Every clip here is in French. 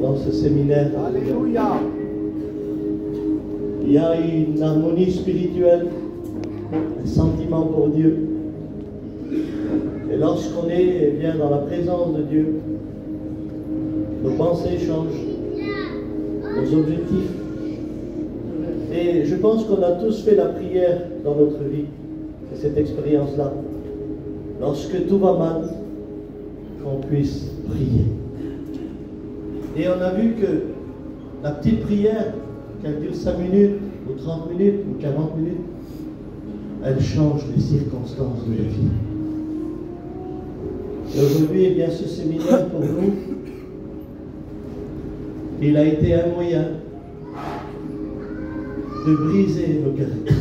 dans ce séminaire. Alléluia. Il y a une harmonie spirituelle, un sentiment pour Dieu. Et lorsqu'on est bien dans la présence de Dieu, nos pensées changent, nos objectifs. Et je pense qu'on a tous fait la prière dans notre vie, c'est cette expérience-là. Lorsque tout va mal, qu'on puisse prier. Et on a vu que la petite prière, qu'elle dure 5 minutes, ou 30 minutes, ou 40 minutes, elle change les circonstances de la vie. Et aujourd'hui, eh bien, ce séminaire pour nous, il a été un moyen de briser nos caractères,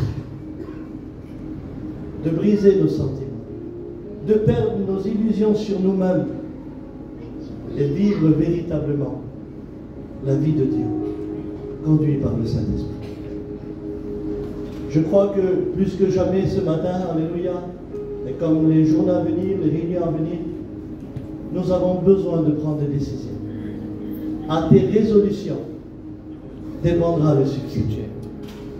de briser nos sentiments, de perdre nos illusions sur nous-mêmes et vivre véritablement la vie de Dieu, conduit par le Saint-Esprit. Je crois que plus que jamais ce matin, alléluia, et comme les journées à venir, les réunions à venir, nous avons besoin de prendre des décisions. À tes résolutions dépendra le succès.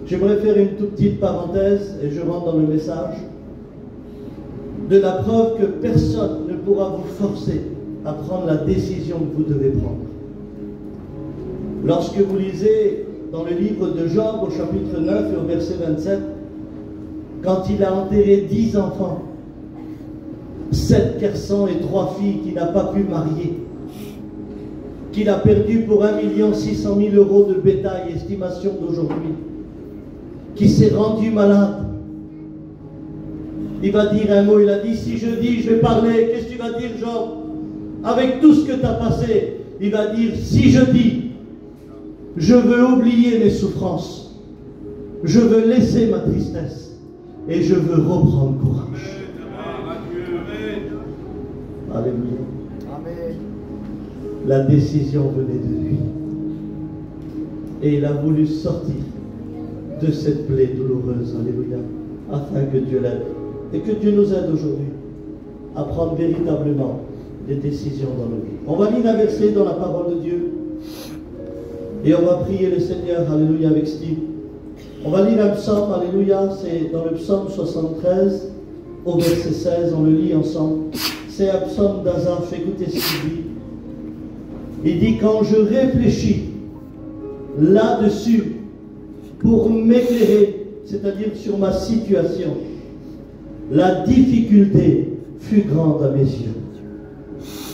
J'aimerais faire une toute petite parenthèse, et je rentre dans le message, de la preuve que personne ne pourra vous forcer à prendre la décision que vous devez prendre. Lorsque vous lisez dans le livre de Job, au chapitre 9 et au verset 27, quand il a enterré 10 enfants, 7 garçons et 3 filles qu'il n'a pas pu marier, qu'il a perdu pour 1 600 000 euros de bétail, estimation d'aujourd'hui, qui s'est rendu malade. Il va dire un mot, il a dit, si je dis, je vais parler, qu'est-ce que tu vas dire, Job? Avec tout ce que tu as passé, il va dire, si je dis, je veux oublier mes souffrances, je veux laisser ma tristesse, et je veux reprendre courage. Alléluia. Amen. La décision venait de lui. Et il a voulu sortir de cette plaie douloureuse, alléluia, afin que Dieu l'aide. Et que Dieu nous aide aujourd'hui à prendre véritablement des décisions dans nos vies. On va lire un verset dans la parole de Dieu. Et on va prier le Seigneur, alléluia, avec Steve. On va lire un psaume, alléluia, c'est dans le psaume 73, au verset 16, on le lit ensemble. C'est un psaume d'Asaph, écoutez ce qu'il dit. Il dit, quand je réfléchis là-dessus pour m'éclairer, c'est-à-dire sur ma situation, la difficulté fut grande à mes yeux,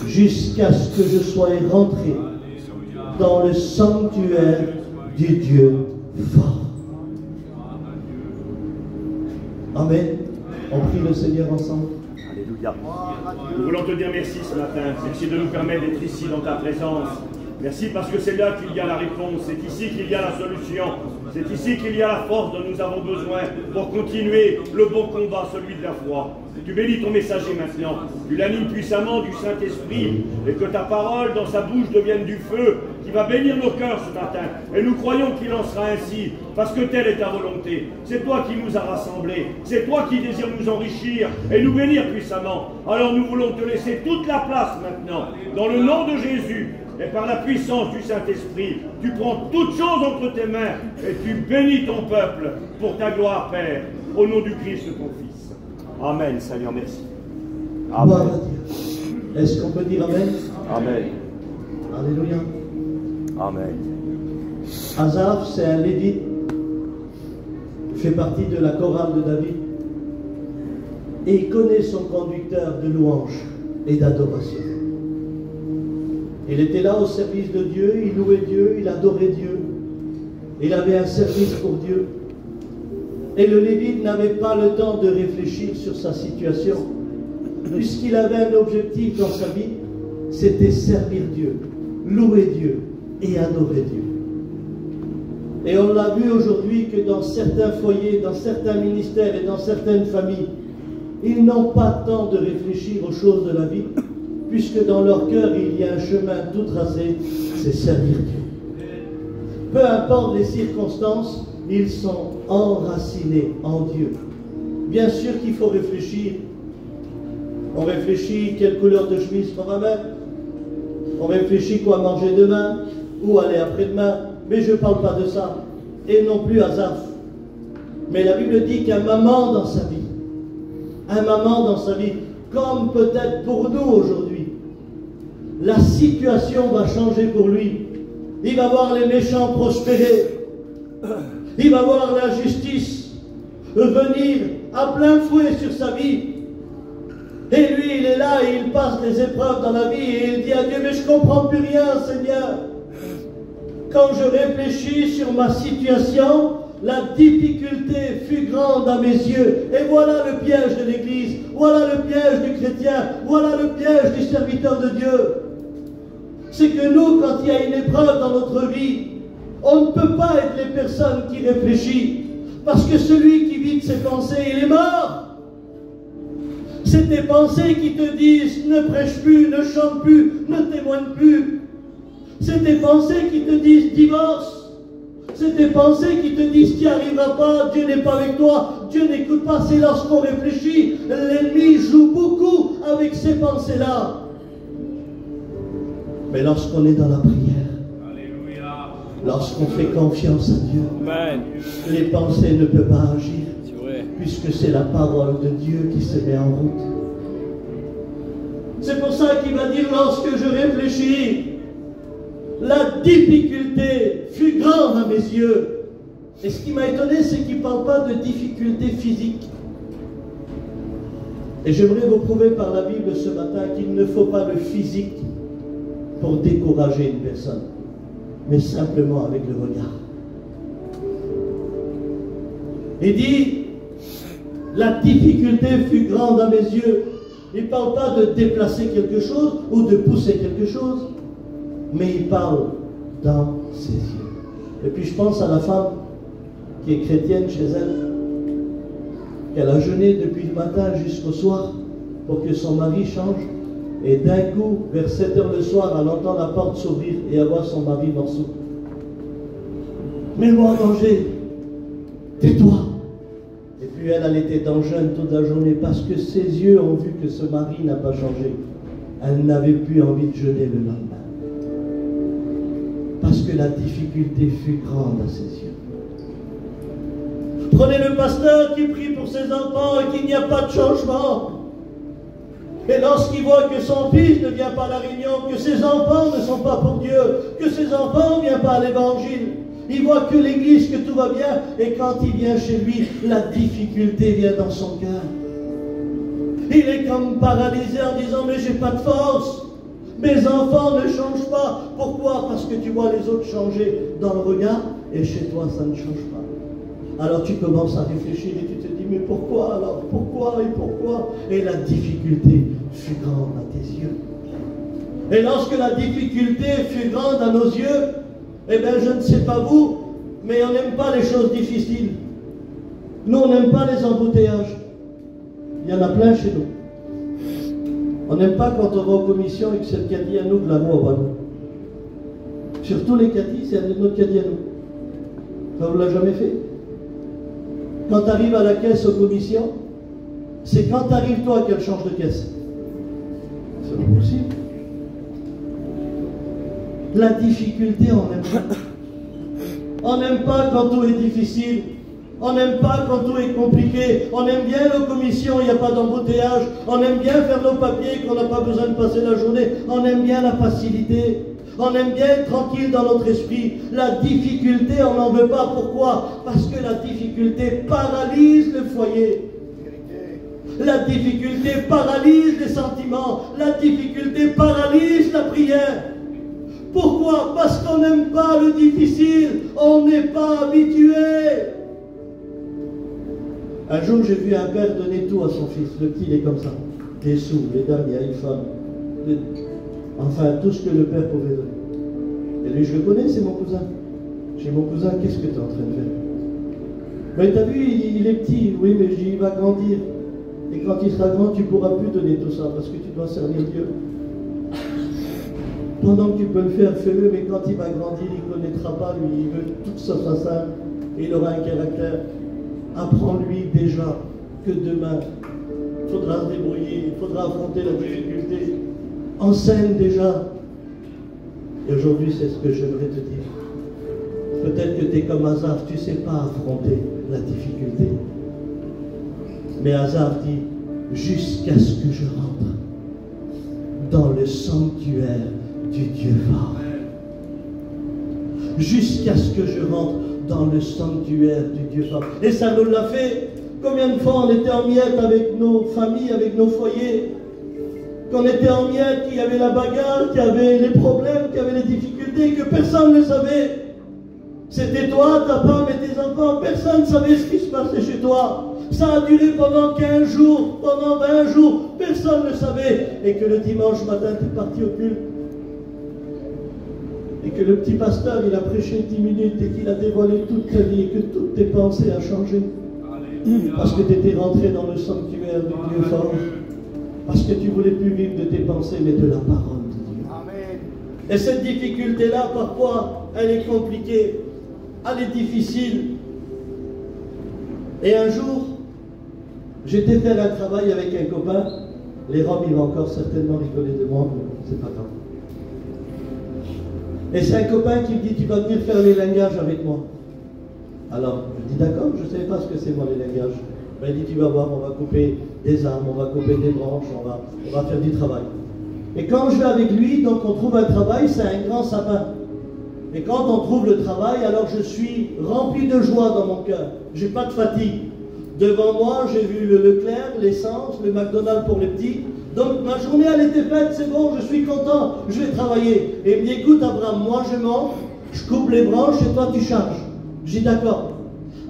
jusqu'à ce que je sois rentré dans le sanctuaire du Dieu fort. Amen. On prie le Seigneur ensemble. Alléluia. Nous voulons te dire merci ce matin. Merci de nous permettre d'être ici dans ta présence. Merci parce que c'est là qu'il y a la réponse. C'est ici qu'il y a la solution. C'est ici qu'il y a la force dont nous avons besoin pour continuer le bon combat, celui de la foi. Tu bénis ton messager maintenant. Tu l'animes puissamment du Saint-Esprit et que ta parole dans sa bouche devienne du feu qui va bénir nos cœurs ce matin. Et nous croyons qu'il en sera ainsi parce que telle est ta volonté. C'est toi qui nous as rassemblés. C'est toi qui désires nous enrichir et nous bénir puissamment. Alors nous voulons te laisser toute la place maintenant. Dans le nom de Jésus et par la puissance du Saint-Esprit, tu prends toutes choses entre tes mains et tu bénis ton peuple pour ta gloire, Père, au nom du Christ, ton Fils. Amen, Seigneur, merci. Amen. Est-ce qu'on peut dire Amen? Amen. Alléluia. Amen. Asaph, c'est un lévite, il fait partie de la chorale de David, et il connaît son conducteur de louange et d'adoration. Il était là au service de Dieu, il louait Dieu, il adorait Dieu, il avait un service pour Dieu. Et le Lévite n'avait pas le temps de réfléchir sur sa situation, puisqu'il avait un objectif dans sa vie, c'était servir Dieu, louer Dieu et adorer Dieu. Et on l'a vu aujourd'hui que dans certains foyers, dans certains ministères et dans certaines familles, ils n'ont pas le temps de réfléchir aux choses de la vie, puisque dans leur cœur il y a un chemin tout tracé, c'est servir Dieu. Peu importe les circonstances, ils sont enracinés en Dieu. Bien sûr qu'il faut réfléchir. On réfléchit quelle couleur de chemise qu'on va mettre. On réfléchit quoi manger demain, où aller après-demain, mais je ne parle pas de ça. Et non plus Asaph. Mais la Bible dit qu'un moment dans sa vie, comme peut-être pour nous aujourd'hui, la situation va changer pour lui. Il va voir les méchants prospérer. Il va voir la justice venir à plein fouet sur sa vie. Et lui, il est là et il passe des épreuves dans la vie et il dit à Dieu, mais je ne comprends plus rien, Seigneur. Quand je réfléchis sur ma situation, la difficulté fut grande à mes yeux. Et voilà le piège de l'Église, voilà le piège du chrétien, voilà le piège du serviteur de Dieu. C'est que nous, quand il y a une épreuve dans notre vie, on ne peut pas être les personnes qui réfléchissent. Parce que celui qui vide ses pensées, il est mort. C'est tes pensées qui te disent ne prêche plus, ne chante plus, ne témoigne plus. C'est tes pensées qui te disent divorce. C'est tes pensées qui te disent tu n'y arriveras pas, Dieu n'est pas avec toi, Dieu n'écoute pas. C'est lorsqu'on réfléchit, l'ennemi joue beaucoup avec ces pensées-là. Mais lorsqu'on est dans la prière, lorsqu'on fait confiance à Dieu, les pensées ne peuvent pas agir. Puisque c'est la parole de Dieu qui se met en route. C'est pour ça qu'il va dire, lorsque je réfléchis, la difficulté fut grande à mes yeux. Et ce qui m'a étonné, c'est qu'il ne parle pas de difficulté physique. Et j'aimerais vous prouver par la Bible ce matin qu'il ne faut pas le physique pour décourager une personne, mais simplement avec le regard. Il dit, la difficulté fut grande à mes yeux. Il ne parle pas de déplacer quelque chose ou de pousser quelque chose, mais il parle dans ses yeux. Et puis je pense à la femme qui est chrétienne chez elle, qu'elle a jeûné depuis le matin jusqu'au soir pour que son mari change. Et d'un coup, vers 7 h le soir, elle entend la porte s'ouvrir et elle voit son mari morceau. Mets-moi à manger, tais-toi. Et puis elle était dans le jeûne toute la journée parce que ses yeux ont vu que ce mari n'a pas changé. Elle n'avait plus envie de jeûner le lendemain. Parce que la difficulté fut grande à ses yeux. Prenez le pasteur qui prie pour ses enfants et qu'il n'y a pas de changement. Et lorsqu'il voit que son fils ne vient pas à la réunion, que ses enfants ne sont pas pour Dieu, que ses enfants ne viennent pas à l'évangile, il voit que l'église, que tout va bien, et quand il vient chez lui, la difficulté vient dans son cœur. Il est comme paralysé en disant, mais j'ai pas de force, mes enfants ne changent pas. Pourquoi? Parce que tu vois les autres changer dans le regard, et chez toi ça ne change pas. Alors tu commences à réfléchir et tu te dis, mais pourquoi alors? Pourquoi et pourquoi? Et la difficulté fut grande à tes yeux. Et lorsque la difficulté fut grande à nos yeux, eh bien, je ne sais pas vous, mais on n'aime pas les choses difficiles. Nous, on n'aime pas les embouteillages. Il y en a plein chez nous. On n'aime pas quand on va aux commissions et que c'est le caddie à nous de la voie au ballon. Surtout les caddies, c'est notre caddie à nous. Ça, vous ne l'a jamais fait? Quand tu arrives à la caisse aux commissions, c'est quand tu arrives toi qu'elle change de caisse. C'est pas possible. La difficulté, on n'aime pas. On n'aime pas quand tout est difficile. On n'aime pas quand tout est compliqué. On aime bien nos commissions, il n'y a pas d'embouteillage. On aime bien faire nos papiers, qu'on n'a pas besoin de passer la journée. On aime bien la facilité. On aime bien être tranquille dans notre esprit. La difficulté, on n'en veut pas. Pourquoi? Parce que la difficulté paralyse le foyer. La difficulté paralyse les sentiments. La difficulté paralyse la prière. Pourquoi? Parce qu'on n'aime pas le difficile. On n'est pas habitué. Un jour, j'ai vu un père donner tout à son fils. Le petit, il est comme ça. Les sous, les derniers iPhones. Enfin, tout ce que le père pouvait donner. Et lui, je le connais, c'est mon cousin. J'ai mon cousin, qu'est-ce que tu es en train de faire? Mais t'as vu, il est petit. Oui, mais il va grandir. Et quand il sera grand, tu ne pourras plus donner tout ça parce que tu dois servir Dieu. Pendant que tu peux le faire, fais-le, mais quand il va grandir, il ne connaîtra pas, lui, il veut tout ça soit simple, et il aura un caractère. Apprends-lui déjà que demain, il faudra se débrouiller, il faudra affronter la difficulté. Enseigne déjà Et aujourd'hui, c'est ce que j'aimerais te dire. Peut-être que tu es comme Asaph, tu ne sais pas affronter la difficulté. Mais Asaph dit, jusqu'à ce que je rentre dans le sanctuaire du Dieu fort. Jusqu'à ce que je rentre dans le sanctuaire du Dieu fort. Et ça nous l'a fait. Combien de fois on était en miettes avec nos familles, avec nos foyers, qu'on était en miettes, qu'il y avait la bagarre, qu'il y avait les problèmes, qu'il y avait les difficultés, que personne ne savait. C'était toi, ta femme et tes enfants, personne ne savait ce qui se passait chez toi. Ça a duré pendant 15 jours, pendant 20 jours, personne ne savait. Et que le dimanche matin, tu es parti au culte. Et que le petit pasteur, il a prêché 10 minutes et qu'il a dévoilé toute ta vie et que toutes tes pensées ont changé. Parce que tu étais rentré dans le sanctuaire du Dieu fort. Parce que tu ne voulais plus vivre de tes pensées, mais de la parole de Dieu. Amen. Et cette difficulté-là, parfois, elle est compliquée. Elle est difficile. Et un jour, j'étais faire un travail avec un copain. Les Roms, ils vont encore certainement rigoler de moi, mais c'est pas grave. Et c'est un copain qui me dit, tu vas venir faire les lingages avec moi. Alors, je dis d'accord, je ne savais pas ce que c'est moi les lingages. Ben, il dit, tu vas voir, on va couper des arbres, on va couper des branches, on va faire du travail. Et quand je vais avec lui, donc on trouve un travail, c'est un grand sapin. Et quand on trouve le travail, alors je suis rempli de joie dans mon cœur. Je n'ai pas de fatigue. Devant moi, j'ai vu le Leclerc, l'essence, le McDonald's pour les petits. Donc ma journée, elle était faite, c'est bon, je suis content, je vais travailler. Et il me dit, écoute Abraham, moi je monte, je coupe les branches et toi tu charges. Je dis d'accord.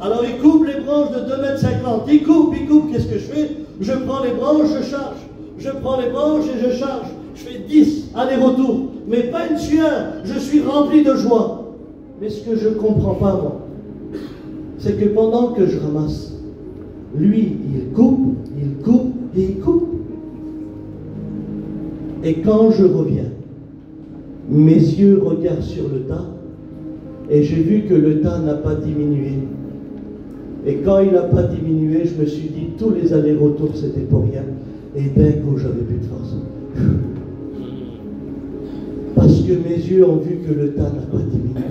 Alors il coupe les branches de 2,50 m. Il coupe, qu'est-ce que je fais? Je prends les branches, je charge. Je prends les branches et je charge. Je fais 10 aller-retour. Mais pas une sueur, je suis rempli de joie. Mais ce que je ne comprends pas, moi, c'est que pendant que je ramasse, lui, il coupe et il coupe. Et quand je reviens, mes yeux regardent sur le tas et j'ai vu que le tas n'a pas diminué. Et quand il n'a pas diminué, je me suis dit, tous les allers-retours, c'était pour rien. Et d'un coup, j'avais plus de force. Parce que mes yeux ont vu que le tas n'a pas diminué.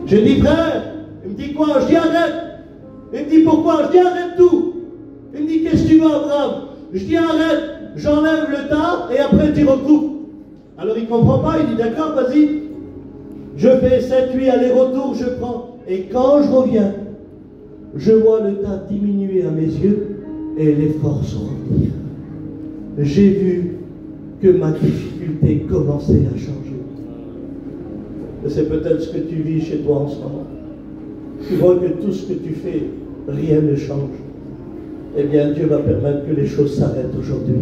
Je dis, frère, il me dit quoi? Je dis, arrête. Il me dit, pourquoi? Je dis, arrête tout. Il me dit, qu'est-ce que tu veux, Abraham? Je dis, arrête, j'enlève le tas et après tu recoupes. Alors il ne comprend pas, il dit, d'accord, vas-y. Je fais 7-8 allers-retours, je prends. Et quand je reviens, je vois le tas diminuer à mes yeux et les forces revenir. J'ai vu que ma difficulté commençait à changer. Et c'est peut-être ce que tu vis chez toi en ce moment. Tu vois que tout ce que tu fais, rien ne change. Eh bien, Dieu va permettre que les choses s'arrêtent aujourd'hui.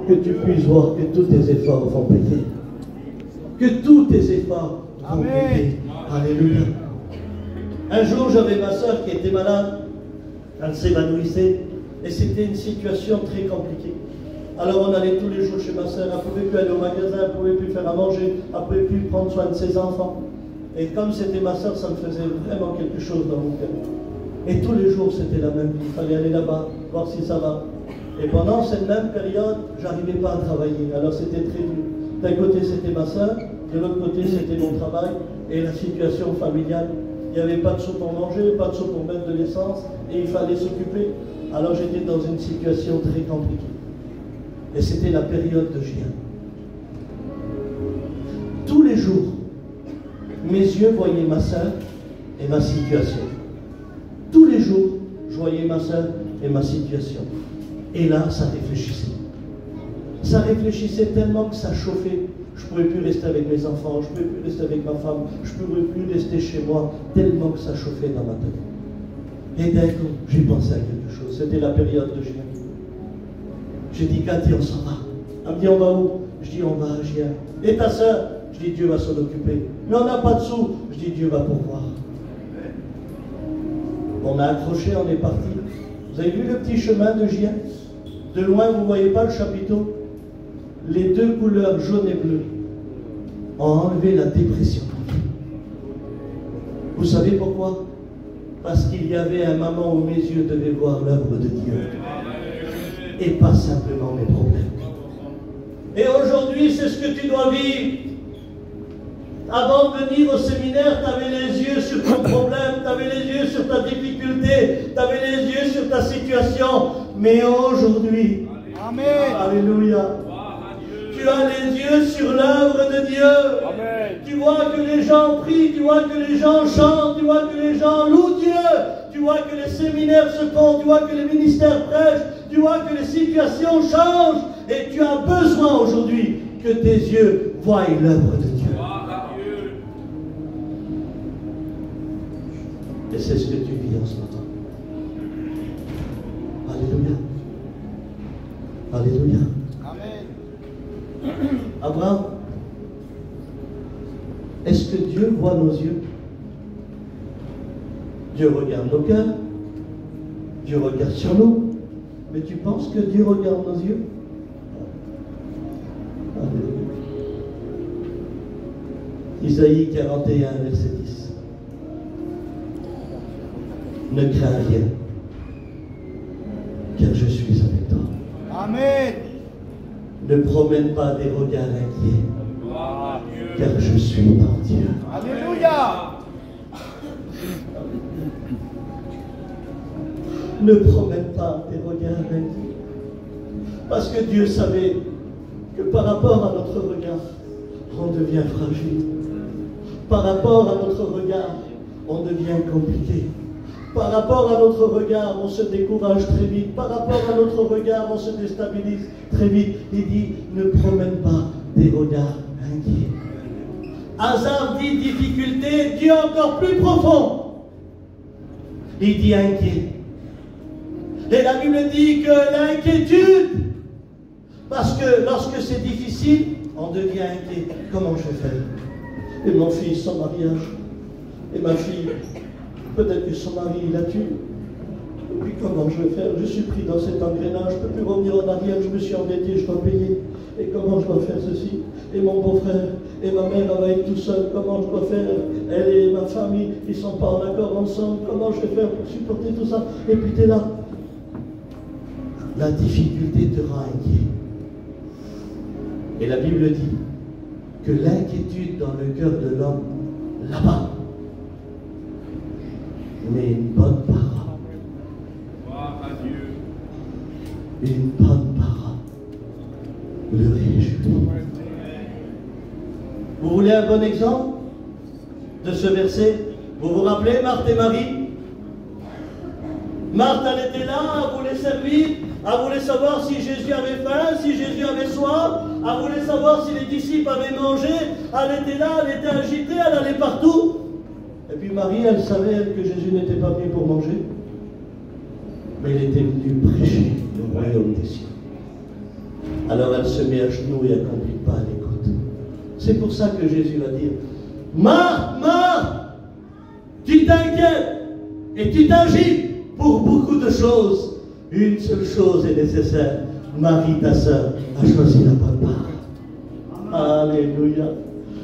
Que tu puisses voir que tous tes efforts vont payer. Que tous tes efforts vont payer. Alléluia. Un jour, j'avais ma soeur qui était malade. Elle s'évanouissait. Et c'était une situation très compliquée. Alors on allait tous les jours chez ma soeur. Elle ne pouvait plus aller au magasin, elle ne pouvait plus faire à manger, elle ne pouvait plus prendre soin de ses enfants. Et comme c'était ma soeur, ça me faisait vraiment quelque chose dans mon cœur. Et tous les jours, c'était la même vie. Il fallait aller là-bas, voir si ça va. Et pendant cette même période, je n'arrivais pas à travailler. Alors c'était très dur. D'un côté, c'était ma soeur. De l'autre côté, c'était mon travail. Et la situation familiale. Il n'y avait pas de sous pour manger, pas de sous pour mettre de l'essence. Et il fallait s'occuper. Alors j'étais dans une situation très compliquée. Et c'était la période de juin. Tous les jours, mes yeux voyaient ma soeur et ma situation. Tous les jours, je voyais ma soeur et ma situation. Et là, ça réfléchissait. Ça réfléchissait tellement que ça chauffait. Je ne pouvais plus rester avec mes enfants, je ne pouvais plus rester avec ma femme, je ne pouvais plus rester chez moi, tellement que ça chauffait dans ma tête. Et d'un coup, j'ai pensé à quelque chose. C'était la période de juin. J'ai dit, Cathy, on s'en va. Elle me dit, on va où? Je dis, on va à Gien. Et ta soeur? Je dis, Dieu va s'en occuper. Mais on n'a pas de sous. Je dis, Dieu va pourvoir. On a accroché, on est parti. Vous avez vu le petit chemin de Gien? De loin, vous ne voyez pas le chapiteau? Les deux couleurs jaune et bleu ont enlevé la dépression. Vous savez pourquoi? Parce qu'il y avait un moment où mes yeux devaient voir l'œuvre de Dieu. Et pas simplement mes problèmes. Et aujourd'hui, c'est ce que tu dois vivre. Avant de venir au séminaire, tu avais les yeux sur ton problème, tu avais les yeux sur ta difficulté, tu avais les yeux sur ta situation. Mais aujourd'hui, Amen. Alléluia, tu as les yeux sur l'œuvre de Dieu. Amen. Tu vois que les gens prient, tu vois que les gens chantent, tu vois que les gens louent Dieu. Tu vois que les séminaires se font, tu vois que les ministères prêchent, tu vois que les situations changent. Et tu as besoin aujourd'hui que tes yeux voient l'œuvre de Dieu. Et c'est ce que tu vis en ce matin. Alléluia. Alléluia. Amen. Abraham, est-ce que Dieu voit nos yeux? Dieu regarde nos cœurs. Dieu regarde sur nous. Mais tu penses que Dieu regarde nos yeux? Alléluia. Isaïe 41, verset 10. Ne crains rien, car je suis avec toi. Amen. Ne promène pas des regards inquiets, car je suis ton Dieu. Alléluia. Ne promène pas des regards inquiets. Parce que Dieu savait que par rapport à notre regard, on devient fragile. Par rapport à notre regard, on devient compliqué. Par rapport à notre regard, on se décourage très vite. Par rapport à notre regard, on se déstabilise très vite. Il dit, ne promène pas des regards inquiets. Hasard dit difficulté, Dieu encore plus profond. Il dit inquiet. Et la Bible dit que l'inquiétude, parce que lorsque c'est difficile, on devient inquiet. Comment je vais faire? Et mon fils, son mariage. Et ma fille, peut-être que son mari l'a tué. Et puis comment je vais faire? Je suis pris dans cet engrenage, je ne peux plus revenir en arrière, je me suis endetté, je dois payer. Et comment je dois faire ceci? Et mon beau-frère, et ma mère, elle va être tout seul, comment je dois faire? Elle et ma famille, ils ne sont pas en accord ensemble, comment je vais faire pour supporter tout ça? Et puis tu es là. La difficulté te rend inquiet. Et la Bible dit que l'inquiétude dans le cœur de l'homme là-bas, mais une bonne parole. Une bonne parole le réjouit. Vous voulez un bon exemple de ce verset? Vous vous rappelez Marthe et Marie? Marthe, elle était là, elle voulait servir, elle voulait savoir si Jésus avait faim, si Jésus avait soif, elle voulait savoir si les disciples avaient mangé, elle était là, elle était agitée, elle allait partout. Et puis Marie, elle savait elle, que Jésus n'était pas venu pour manger, mais il était venu prêcher le royaume des cieux. Alors elle se met à genoux et elle ne complique pas, elle écoute. C'est pour ça que Jésus va dire, Marthe, Marthe, tu t'inquiètes et tu t'agites pour beaucoup de choses. Une seule chose est nécessaire. Marie, ta sœur, a choisi la bonne part. Alléluia.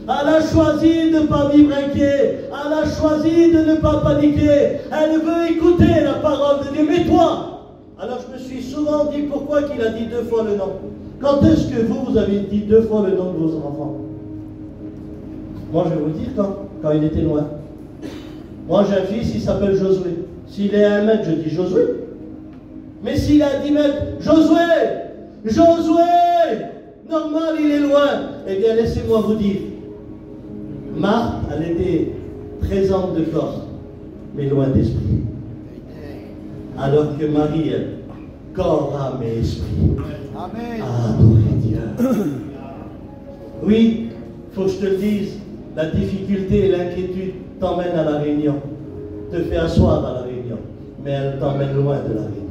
Elle a choisi de ne pas vivre inquiet. Elle a choisi de ne pas paniquer. Elle veut écouter la parole de Dieu. Mais toi, alors je me suis souvent dit pourquoi qu'il a dit 2 fois le nom. Quand est-ce que vous avez dit 2 fois le nom de vos enfants? Moi, je vais vous dire quand il était loin. Moi, j'ai un fils, il s'appelle Josué. S'il est à 1 mètre, je dis Josué. Mais s'il est à 10 mètres, Josué! Josué! Normal, il est loin. Eh bien, laissez-moi vous dire. Marthe, elle était présente de corps, mais loin d'esprit. Alors que Marie, elle, corps, âme et esprit, Amen. a adoré Dieu. Oui, il faut que je te le dise, la difficulté et l'inquiétude t'emmènent à la réunion, te fait asseoir à la réunion, mais elle t'emmène loin de la réunion.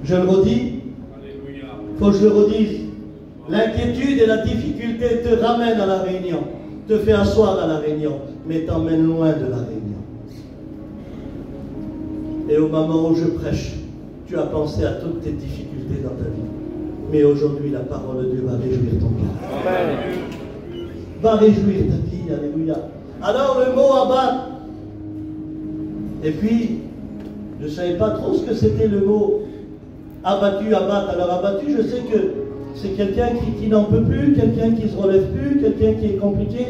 Je le redis, il faut que je le redise. L'inquiétude et la difficulté te ramènent à la réunion, te fait asseoir à la réunion, mais t'emmène loin de la réunion. Et au moment où je prêche, tu as pensé à toutes tes difficultés dans ta vie. Mais aujourd'hui, la parole de Dieu va réjouir ton cœur. Amen. Va réjouir ta vie, alléluia. Alors le mot abattre. Et puis, je ne savais pas trop ce que c'était le mot Abattu, abattre. Alors abattu, je sais que c'est quelqu'un qui n'en peut plus, quelqu'un qui ne se relève plus, quelqu'un qui est compliqué.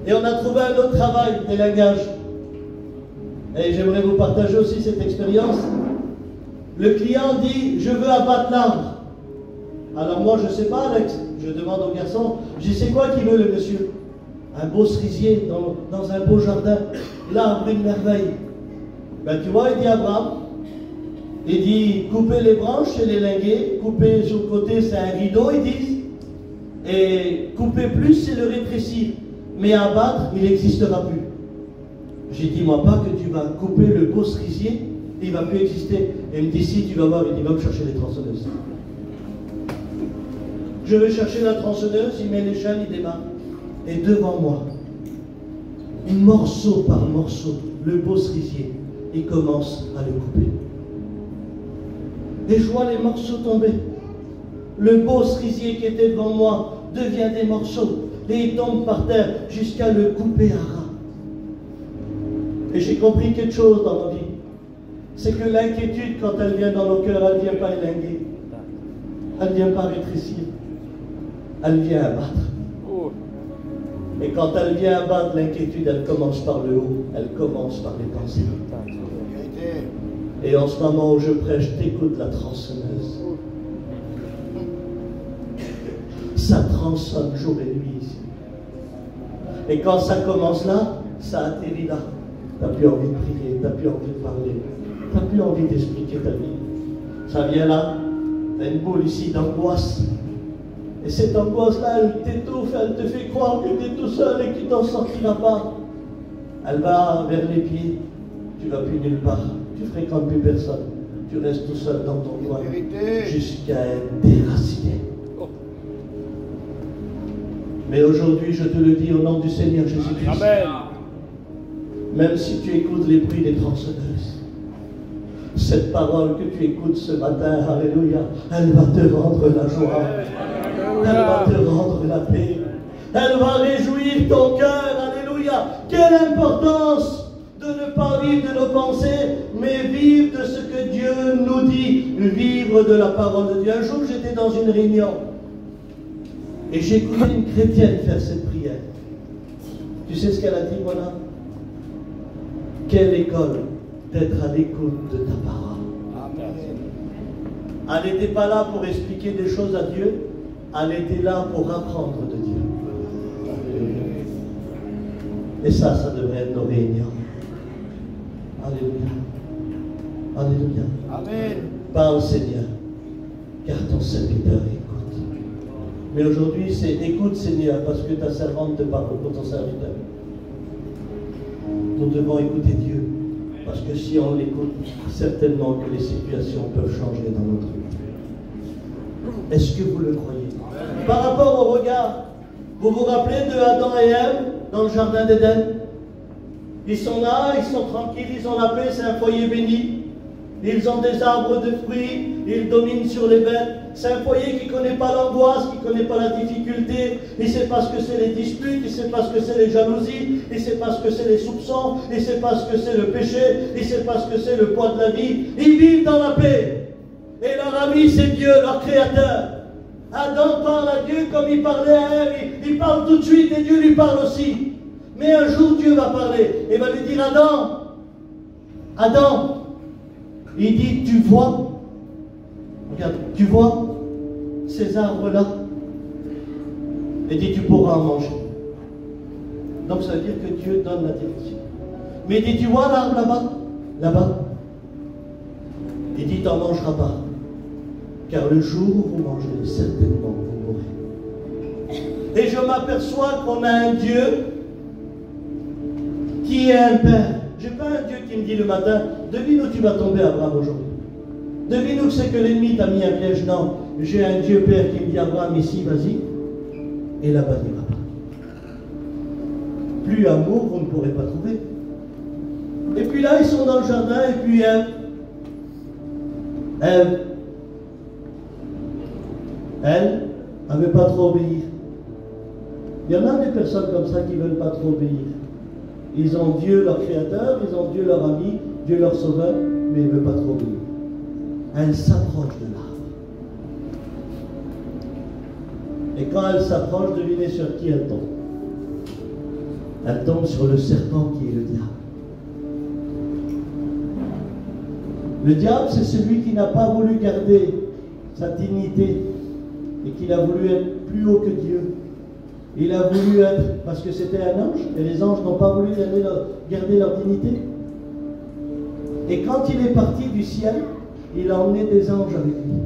Et on a trouvé un autre travail, des langages. Et j'aimerais vous partager aussi cette expérience. Le client dit, je veux abattre l'arbre. Alors moi, je ne sais pas, Alex, je demande au garçon, je dis, c'est quoi qu'il veut le monsieur? Un beau cerisier dans un beau jardin, l'arbre une merveille. Ben tu vois, il dit à Abraham, il dit, coupez les branches et les linguer, couper sur le côté, c'est un rideau, ils disent, et couper plus, c'est le rétrécir. Mais abattre, il n'existera plus. J'ai dit, moi pas que tu vas couper le beau cerisier, il ne va plus exister. Et il me dit, si, tu vas voir, il dit, va me chercher les tronçonneuses. Je vais chercher la tronçonneuse, il met l'échelle, il démarre. Et devant moi, morceau par morceau, le beau cerisier, il commence à le couper. Et je vois les morceaux tomber. Le beau cerisier qui était devant moi devient des morceaux. Et il tombe par terre jusqu'à le couper à ras. Et j'ai compris quelque chose dans ma vie. C'est que l'inquiétude, quand elle vient dans nos cœurs, elle ne vient pas élinguer. Elle ne vient pas rétrécir. Elle vient abattre. Et quand elle vient abattre, l'inquiétude, elle commence par le haut. Elle commence par les pensées. Et en ce moment où je prêche, t'écoutes la tronçonneuse. Ça tronçonne jour et nuit ici. Et quand ça commence là, ça atterrit là. Tu n'as plus envie de prier, tu n'as plus envie de parler, tu n'as plus envie d'expliquer ta vie. Ça vient là, tu as une boule ici d'angoisse. Et cette angoisse-là, elle t'étouffe, elle te fait croire que tu es tout seul et que tu t'en sortiras pas. Elle va vers les pieds, tu ne vas plus nulle part, tu ne fréquentes plus personne, tu restes tout seul dans ton coin, jusqu'à être déraciné. Mais aujourd'hui, je te le dis au nom du Seigneur Jésus-Christ. Amen. Même si tu écoutes les bruits des tronçonneuses, cette parole que tu écoutes ce matin, alléluia, elle va te rendre la joie, elle va te rendre la paix, elle va réjouir ton cœur, alléluia. Quelle importance de ne pas vivre de nos pensées, mais vivre de ce que Dieu nous dit, vivre de la parole de Dieu. Un jour, j'étais dans une réunion et j'ai écouté une chrétienne faire cette prière. Tu sais ce qu'elle a dit, mon âme? Quelle école d'être à l'écoute de ta parole. Amen. Elle n'était pas là pour expliquer des choses à Dieu, elle était là pour apprendre de Dieu. Et ça devrait être nos réunions. Alléluia. Alléluia. Amen. Parle, Seigneur, car ton serviteur écoute. Mais aujourd'hui, c'est écoute, Seigneur, parce que ta servante te parle pour ton serviteur. Nous devons écouter Dieu, parce que si on l'écoute, certainement que les situations peuvent changer dans notre vie. Est-ce que vous le croyez? Par rapport au regard, vous vous rappelez de Adam et Ève dans le jardin d'Éden? Ils sont là, ils sont tranquilles, ils ont la paix, c'est un foyer béni. Ils ont des arbres de fruits, ils dominent sur les bêtes. C'est un foyer qui ne connaît pas l'angoisse, qui ne connaît pas la difficulté. Il ne sait pas ce que c'est les disputes, il ne sait pas ce que c'est les jalousies, il ne sait pas ce que c'est les soupçons, il ne sait pas ce que c'est le péché, il ne sait pas ce que c'est le poids de la vie. Ils vivent dans la paix. Et leur ami, c'est Dieu, leur créateur. Adam parle à Dieu comme il parlait à Ève. Il parle tout de suite et Dieu lui parle aussi. Mais un jour, Dieu va parler et va lui dire, Adam, il dit, tu vois, regarde, tu vois ces arbres-là? Il dit, tu pourras en manger. Donc ça veut dire que Dieu donne la direction. Mais il dit, tu vois l'arbre là-bas? Là-bas. Il dit, tu n'en mangeras pas. Car le jour où vous mangerez, certainement vous mourrez. Et je m'aperçois qu'on a un Dieu qui est un Père. Je n'ai pas un Dieu qui me dit le matin, devine où tu vas tomber, Abraham, aujourd'hui. Devine où c'est que l'ennemi t'a mis un piège. Non, j'ai un Dieu Père qui me dit, Abraham, ici, vas-y, et là-bas, n'ira pas. Plus amour, vous ne pourrez pas trouver. Et puis là, ils sont dans le jardin, et puis elle n'avait pas trop obéi. Il y en a des personnes comme ça qui ne veulent pas trop obéir. Ils ont Dieu leur créateur, ils ont Dieu leur ami, Dieu leur sauveur, mais ils ne veulent pas trop obéir. elle s'approche de l'arbre. Et quand elle s'approche, devinez sur qui elle tombe. Elle tombe sur le serpent qui est le diable. Le diable, c'est celui qui n'a pas voulu garder sa dignité et qui a voulu être plus haut que Dieu. Il a voulu être, parce que c'était un ange, et les anges n'ont pas voulu garder leur dignité. Et quand il est parti du ciel, il a emmené des anges avec lui.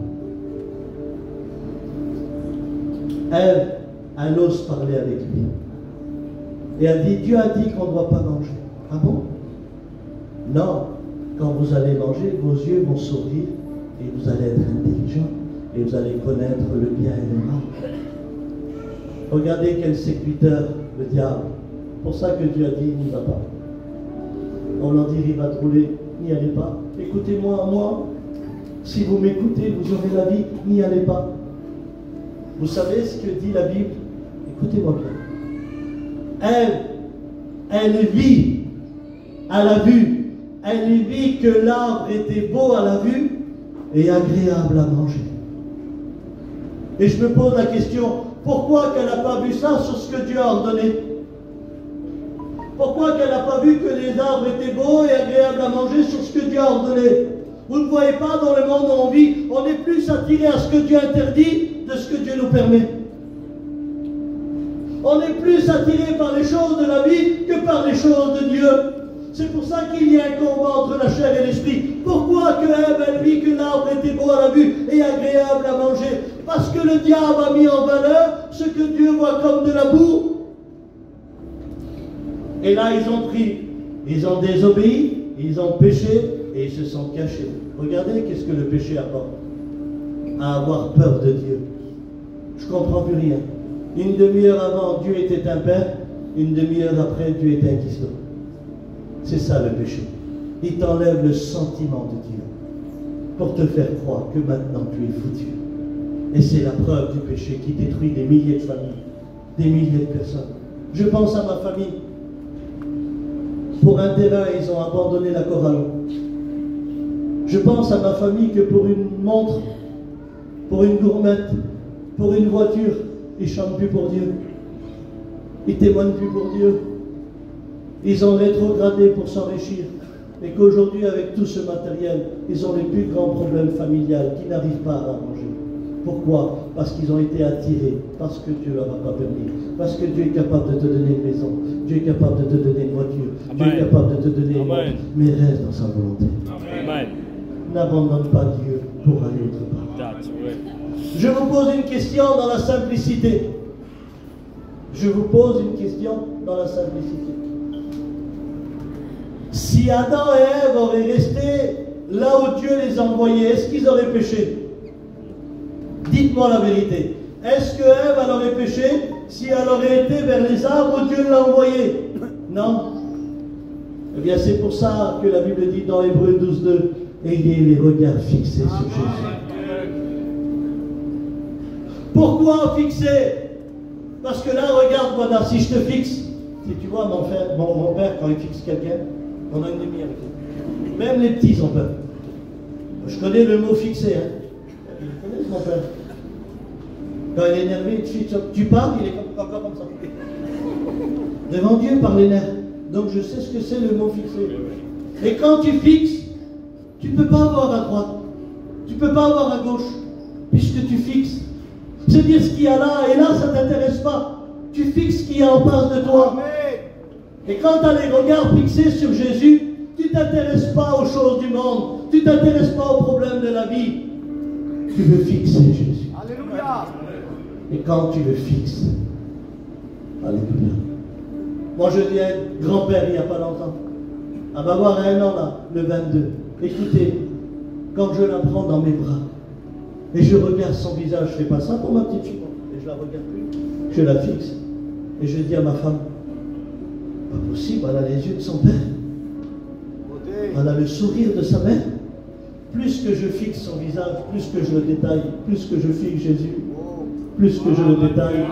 Elle ose parler avec lui. Et elle dit, Dieu a dit qu'on ne doit pas manger. Ah bon? Non. Quand vous allez manger, vos yeux vont s'ouvrir et vous allez être intelligent et vous allez connaître le bien et le mal. Regardez quel séducteur, le diable. C'est pour ça que Dieu a dit, n'y va pas. On leur dit, il va te rouler, n'y allez pas. Écoutez-moi, moi, si vous m'écoutez, vous aurez la vie, n'y allez pas. Vous savez ce que dit la Bible? Écoutez-moi bien. Elle vit à la vue. Elle vit que l'arbre était beau à la vue et agréable à manger. Et je me pose la question, pourquoi qu'elle n'a pas vu ça sur ce que Dieu a ordonné? Pourquoi qu'elle n'a pas vu que les arbres étaient beaux et agréables à manger sur ce que Dieu a ordonné? Vous ne voyez pas, dans le monde où on vit, on est plus attiré à ce que Dieu interdit de ce que Dieu nous permet. On est plus attiré par les choses de la vie que par les choses de Dieu. C'est pour ça qu'il y a un combat entre la chair et l'esprit. Pourquoi que Ève, elle vit que l'arbre était beau à la vue et agréable à manger? Parce que le diable a mis en valeur ce que Dieu voit comme de la boue. Et là, ils ont pris, ils ont désobéi, ils ont péché et ils se sont cachés. Regardez qu'est-ce que le péché apporte. À avoir peur de Dieu. Je ne comprends plus rien. Une demi-heure avant, Dieu était un père. Une demi-heure après, Dieu était un cuistot. C'est ça le péché. Il t'enlève le sentiment de Dieu pour te faire croire que maintenant tu es foutu. Et c'est la preuve du péché qui détruit des milliers de familles, des milliers de personnes. Je pense à ma famille. Pour un terrain, ils ont abandonné la chorale. Je pense à ma famille que pour une montre, pour une gourmette, pour une voiture, ils ne chantent plus pour Dieu. Ils ne témoignent plus pour Dieu. Ils ont rétrogradé pour s'enrichir. Et qu'aujourd'hui, avec tout ce matériel, ils ont les plus grands problèmes familiales qui n'arrivent pas à arranger. Pourquoi? Parce qu'ils ont été attirés, parce que Dieu ne leur a pas permis. Parce que Dieu est capable de te donner une maison. Dieu est capable de te donner une voiture. Amen. Dieu est capable de te donner une montre. Mais reste dans sa volonté. Amen. N'abandonne pas Dieu pour aller autre part. Je vous pose une question dans la simplicité. Je vous pose une question dans la simplicité. Si Adam et Ève auraient resté là où Dieu les envoyait, est-ce qu'ils auraient péché? Dites-moi la vérité. Est-ce que Ève elle aurait péché si elle aurait été vers les arbres où Dieu l'a envoyé? Non. Eh bien, c'est pour ça que la Bible dit dans Hébreux 12:2, ayez les regards fixés sur Jésus. Pourquoi fixer? Parce que là, regarde, voilà, si je te fixe, si tu vois mon père, quand il fixe quelqu'un, on a une demi avec lui. Même les petits ont peur. Je connais le mot fixé, hein. Je connais mon père. Quand il est énervé, tu parles, il est encore comme ça. Devant Dieu, par les nerfs. Donc je sais ce que c'est le mot fixé. Et quand tu fixes, tu ne peux pas avoir à droite. Tu ne peux pas avoir à gauche. Puisque tu fixes. Se dire ce qu'il y a là, et là, ça ne t'intéresse pas. Tu fixes ce qu'il y a en face de toi. Et quand tu as les regards fixés sur Jésus, tu ne t'intéresses pas aux choses du monde. Tu ne t'intéresses pas aux problèmes de la vie. Tu veux fixer Jésus. Alléluia. Et quand tu le fixes, alléluia. Moi, je viens grand-père il n'y a pas longtemps. Elle va avoir 1 an là, le 22. Écoutez, quand je la prends dans mes bras, et je regarde son visage, je ne fais pas ça pour ma petite fille, et je la regarde plus, je la fixe, et je dis à ma femme, pas possible, elle a les yeux de son père, elle a le sourire de sa mère. Plus que je fixe son visage, plus que je le détaille, plus que je fixe Jésus, plus que je le détaille,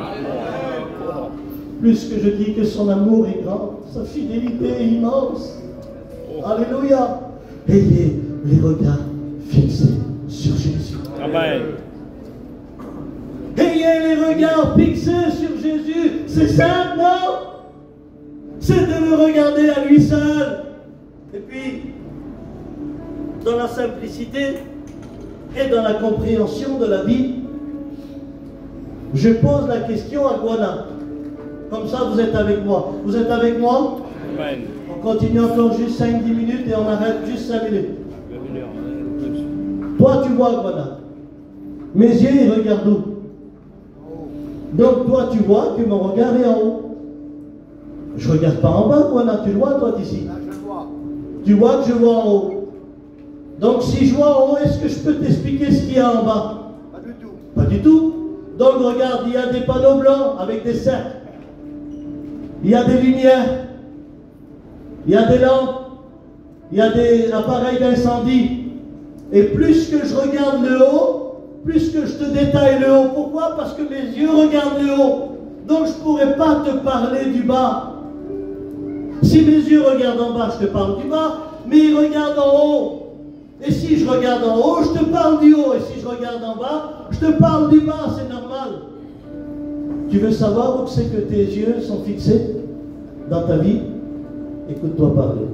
plus que je dis que son amour est grand, sa fidélité est immense. Alléluia. Ayez les regards fixés Amen. Ayez les regards fixés sur Jésus. C'est simple, non? C'est de le regarder à lui seul. Et puis, dans la simplicité et dans la compréhension de la vie, je pose la question à Guana. Comme ça, vous êtes avec moi. Vous êtes avec moi? Amen. On continue encore juste 5-10 minutes et on arrête juste 5 minutes. Toi, tu vois, Guana. Mes yeux, ils regardent où? Donc, toi, tu vois que mon regard est en haut. Je ne regarde pas en bas, Guana. Tu le vois, toi, d'ici? Là, je vois. Tu vois que je vois en haut. Donc, si je vois en haut, est-ce que je peux t'expliquer ce qu'il y a en bas? Pas du tout. Pas du tout. Donc, regarde, il y a des panneaux blancs avec des cercles. Il y a des lumières. Il y a des lampes. Il y a des appareils d'incendie. Et plus que je regarde le haut, plus que je te détaille le haut. Pourquoi? Parce que mes yeux regardent le haut. Donc, je ne pourrais pas te parler du bas. Si mes yeux regardent en bas, je te parle du bas, mais ils regardent en haut. Et si je regarde en haut, je te parle du haut. Et si je regarde en bas, je te parle du bas. C'est normal. Tu veux savoir où c'est que tes yeux sont fixés dans ta vie? Écoute-toi parler.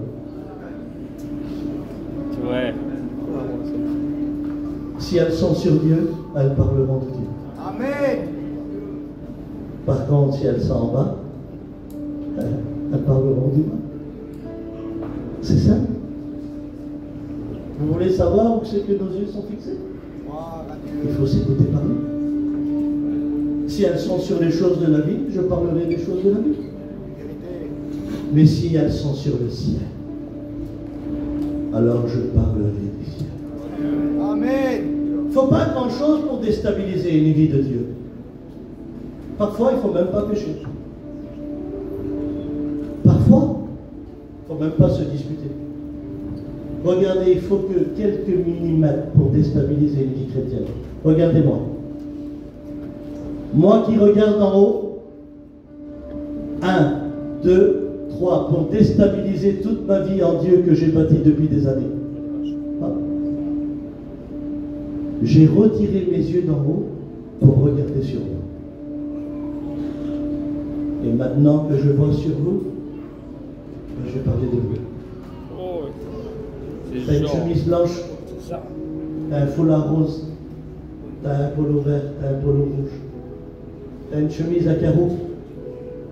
Ouais. Si elles sont sur Dieu, elles parleront de Dieu. Amen. Par contre, si elles sont en bas, elles parleront du bas. C'est ça. Vous voulez savoir où c'est que nos yeux sont fixés? Gloire à Dieu. Il faut s'écouter parler. Si elles sont sur les choses de la vie, je parlerai des choses de la vie. Vérité. Mais si elles sont sur le ciel, alors je parlerai du ciel. Amen. Il ne faut pas grand-chose pour déstabiliser une vie de Dieu. Parfois, il ne faut même pas pécher. Parfois, il ne faut même pas se disputer. Regardez, il faut que quelques millimètres pour déstabiliser une vie chrétienne. Regardez-moi. Moi qui regarde en haut, 1, 2, 3, pour déstabiliser toute ma vie en Dieu que j'ai bâtie depuis des années. J'ai retiré mes yeux d'en haut pour regarder sur vous. Et maintenant que je vois sur vous, je vais parler de vous. Oh, T'as une chemise blanche, c'est ça. t'as un foulard rose, t'as un polo vert, t'as un polo rouge, t'as une chemise à carreaux.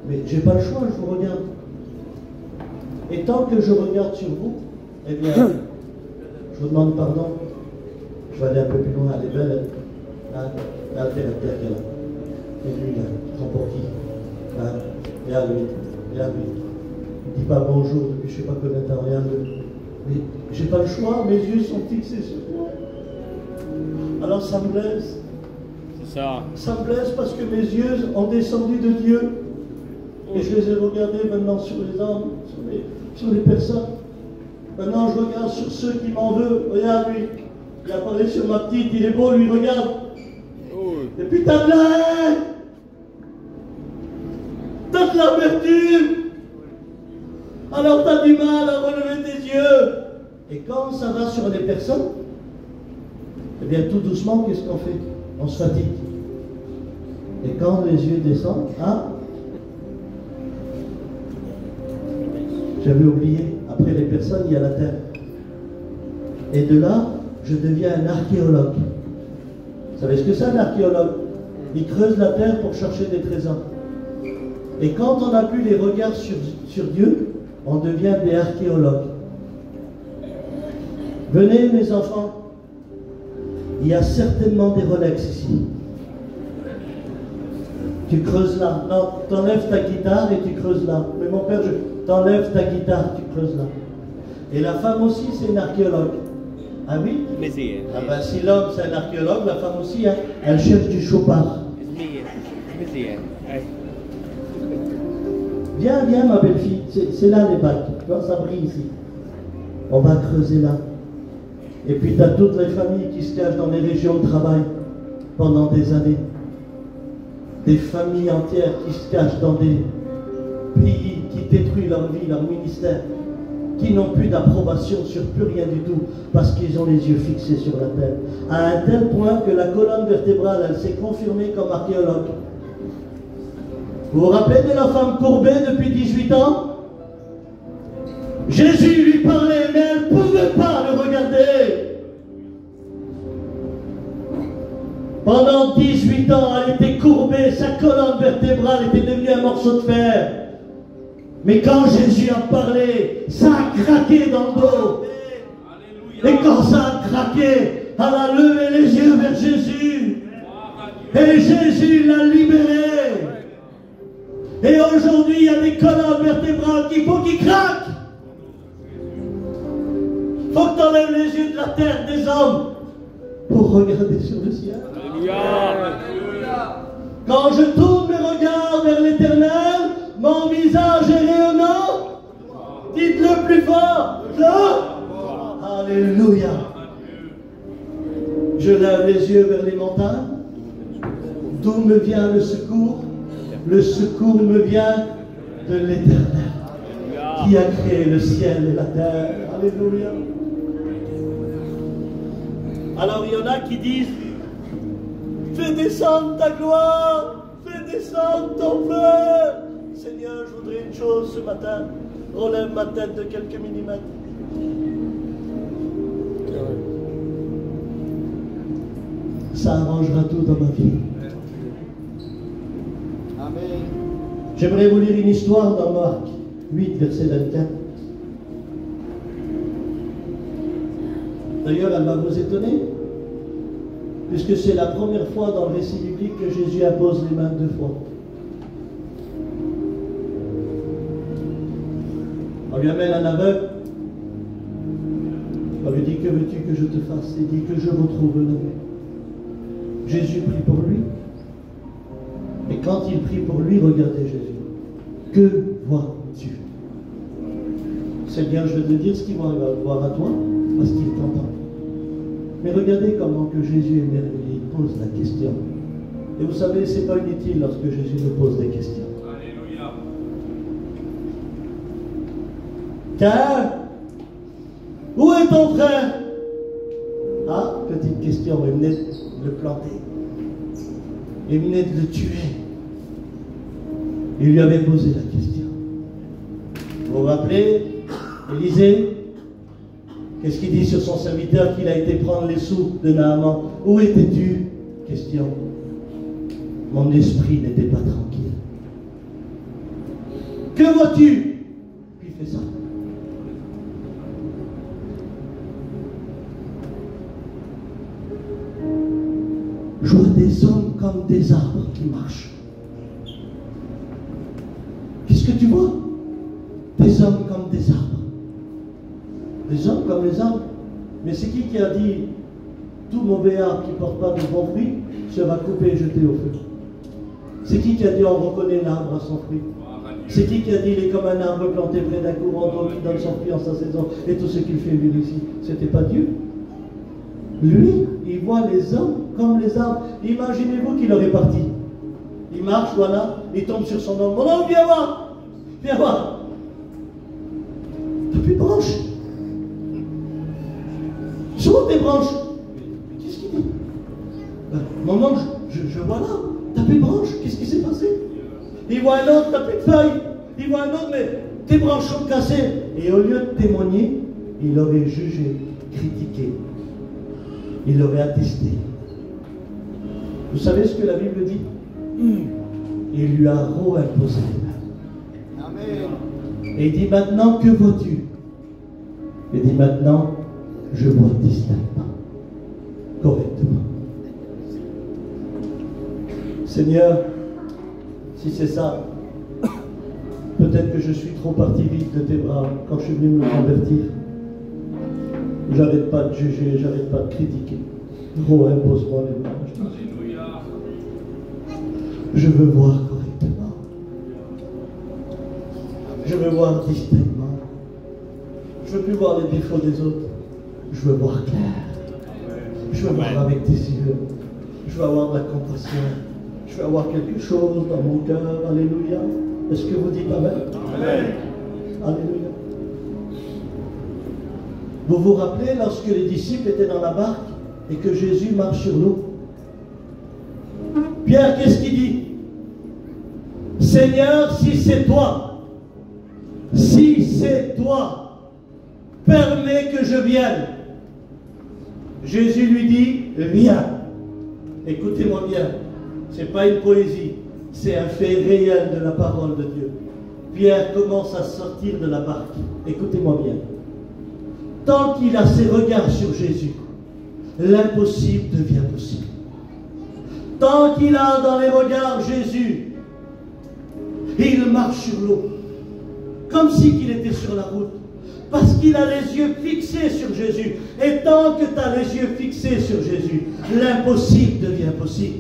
Mais j'ai pas le choix, je vous regarde. Et tant que je regarde sur vous, eh bien, je vous demande pardon. Je vais aller un peu plus loin, elle est belle, elle. Hein? Regarde quelle qu'elle a. Et lui, là, il prend pour qui? Hein? Regarde lui, regarde lui. Il ne dit pas bonjour depuis je ne sais pas combien de temps, regarde lui. Mais j'ai pas le choix, mes yeux sont fixés sur moi. Alors ça me blesse. C'est ça. Ça me blesse parce que mes yeux ont descendu de Dieu. Et je les ai regardés maintenant sur les hommes, sur les personnes. Maintenant je regarde sur ceux qui m'en veulent. Regarde lui. Il a parlé sur ma petite, il est beau, lui, regarde. Oh. Et puis t'as de la haine. T'as de l'amertume. Alors t'as du mal à relever tes yeux. Et quand ça va sur les personnes, eh bien tout doucement, qu'est-ce qu'on fait? On se fatigue. Et quand les yeux descendent, ah, j'avais oublié, après les personnes, il y a la terre. Et de là, je deviens un archéologue. Vous savez ce que c'est un archéologue? Il creuse la terre pour chercher des trésors. Et quand on n'a plus les regards sur Dieu, on devient des archéologues. Venez mes enfants, il y a certainement des Rolex ici. Tu creuses là. Non, t'enlèves ta guitare et tu creuses là. Mais mon père, t'enlèves ta guitare, tu creuses là. Et la femme aussi, c'est une archéologue. Ah oui? Ah ben, si l'homme c'est un archéologue, la femme aussi, hein, elle cherche du chopard. Viens, viens ma belle-fille, c'est là les bacs, tu vois, ça brille ici. On va creuser là. Et puis tu as toutes les familles qui se cachent dans les régions de travail pendant des années. Des familles entières qui se cachent dans des pays qui détruisent leur vie, leur ministère. qui n'ont plus d'approbation sur plus rien du tout, parce qu'ils ont les yeux fixés sur la terre. À un tel point que la colonne vertébrale, elle s'est confirmée comme archéologue. Vous vous rappelez de la femme courbée depuis 18 ans? Jésus lui parlait, mais elle ne pouvait pas le regarder. Pendant 18 ans, elle était courbée, sa colonne vertébrale était devenue un morceau de fer. Mais quand Jésus a parlé, ça a craqué dans le dos. Et quand ça a craqué, elle a levé les yeux vers Jésus. Et Jésus l'a libérée. Et aujourd'hui, il y a des colonnes vertébrales qu'il faut qu'ils craquent. Il faut que tu enlèves les yeux de la terre des hommes pour regarder sur le ciel. Quand je tourne mes regards vers l'éternel, mon visage est rayonnant. Dites-le plus fort. Alléluia. Je lève les yeux vers les montagnes. D'où me vient le secours? Le secours me vient de l'éternel qui a créé le ciel et la terre. Alléluia. Alors il y en a qui disent: fais descendre ta gloire, fais descendre ton feu. Seigneur, je voudrais une chose ce matin. Relève ma tête de quelques millimètres. Ça arrangera tout dans ma vie. Amen. J'aimerais vous lire une histoire dans Marc 8, verset 24. D'ailleurs, elle va vous étonner, puisque c'est la première fois dans le récit biblique que Jésus impose les mains 2 fois. On lui amène un aveugle. On lui dit: que veux-tu que je te fasse? Il dit: que je retrouve la vue. Jésus prie pour lui. Et quand il prie pour lui, regardez Jésus. Que vois-tu? Seigneur, je vais te dire ce qu'il va voir à toi, parce qu'il t'entend. Mais regardez comment que Jésus est merveilleux, il pose la question. Et vous savez, ce n'est pas inutile lorsque Jésus nous pose des questions. Alléluia. Car, où est ton frère? Ah, petite question, il venait de le planter. Il venait de le tuer. Il lui avait posé la question. Vous vous rappelez, Élisée, qu'est-ce qu'il dit sur son serviteur qu'il a été prendre les sous de Naaman? Où étais-tu? Question. Mon esprit n'était pas tranquille. Que vois-tu? Puis il fait ça. Je vois des hommes comme des arbres qui marchent. Qu'est-ce que tu vois? Des hommes comme des arbres. Des hommes comme les arbres. Mais c'est qui a dit: tout mauvais arbre qui ne porte pas de bons fruits sera coupé et jeté au feu? C'est qui a dit: on reconnaît l'arbre à son fruit? C'est qui a dit: il est comme un arbre planté près d'un courant d'eau qui donne son fruit en sa saison, et tout ce qu'il fait vivre ici? C'était pas Dieu? Lui, il voit les hommes comme les arbres. Imaginez-vous qu'il aurait parti. Il marche, voilà, il tombe sur son homme. Mon homme, viens voir! Viens voir! T'as plus de branches? Sur tes branches? Qu'est-ce qu'il dit? Mon homme, je vois là. T'as plus de branches? Qu'est-ce qui s'est passé? Il voit un autre, t'as plus de feuilles. Il voit un autre, mais tes branches sont cassées. Et au lieu de témoigner, il aurait jugé, critiqué. Il l'aurait attesté. Vous savez ce que la Bible dit? Il lui a imposé les mains. Amen. Et il dit: maintenant, que vois-tu? Il dit: maintenant, je vois distinctement, correctement. Seigneur, si c'est ça, peut-être que je suis trop parti vite de tes bras quand je suis venu me convertir. J'arrête pas de juger, j'arrête pas de critiquer. Oh, impose-moi les mains. Je veux voir correctement. Je veux voir distinctement. Je veux plus voir les défauts des autres. Je veux voir clair. Je veux voir avec tes yeux. Je veux avoir de la compassion. Je veux avoir quelque chose dans mon cœur. Alléluia. Est-ce que vous dites Amen? Amen. Alléluia. Vous vous rappelez lorsque les disciples étaient dans la barque et que Jésus marche sur l'eau? Pierre, qu'est-ce qu'il dit? Seigneur, si c'est toi, permets que je vienne. Jésus lui dit, viens. Écoutez-moi bien, ce n'est pas une poésie, c'est un fait réel de la parole de Dieu. Pierre commence à sortir de la barque. Écoutez-moi bien. Tant qu'il a ses regards sur Jésus, l'impossible devient possible. Tant qu'il a dans les regards Jésus, il marche sur l'eau, comme si qu'il était sur la route, parce qu'il a les yeux fixés sur Jésus. Et tant que tu as les yeux fixés sur Jésus, l'impossible devient possible.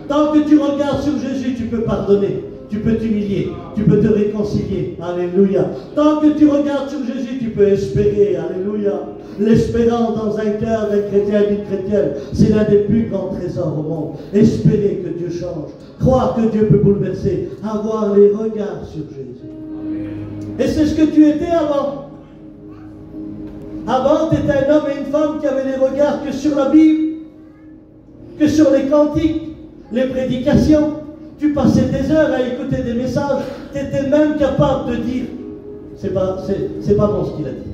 Tant que tu regardes sur Jésus, tu peux pardonner, tu peux t'humilier, tu peux te réconcilier. Alléluia. Tant que tu regardes sur Jésus, tu peux espérer. Alléluia. L'espérance dans un cœur d'un chrétien et d'une chrétienne, c'est l'un des plus grands trésors au monde. Espérer que Dieu change, croire que Dieu peut bouleverser, avoir les regards sur Jésus. Et c'est ce que tu étais avant. Avant, tu étais un homme et une femme qui avaient les regards que sur la Bible, que sur les cantiques, les prédications. Tu passais des heures à écouter des messages. Tu étais même capable de dire, c'est pas bon ce qu'il a dit.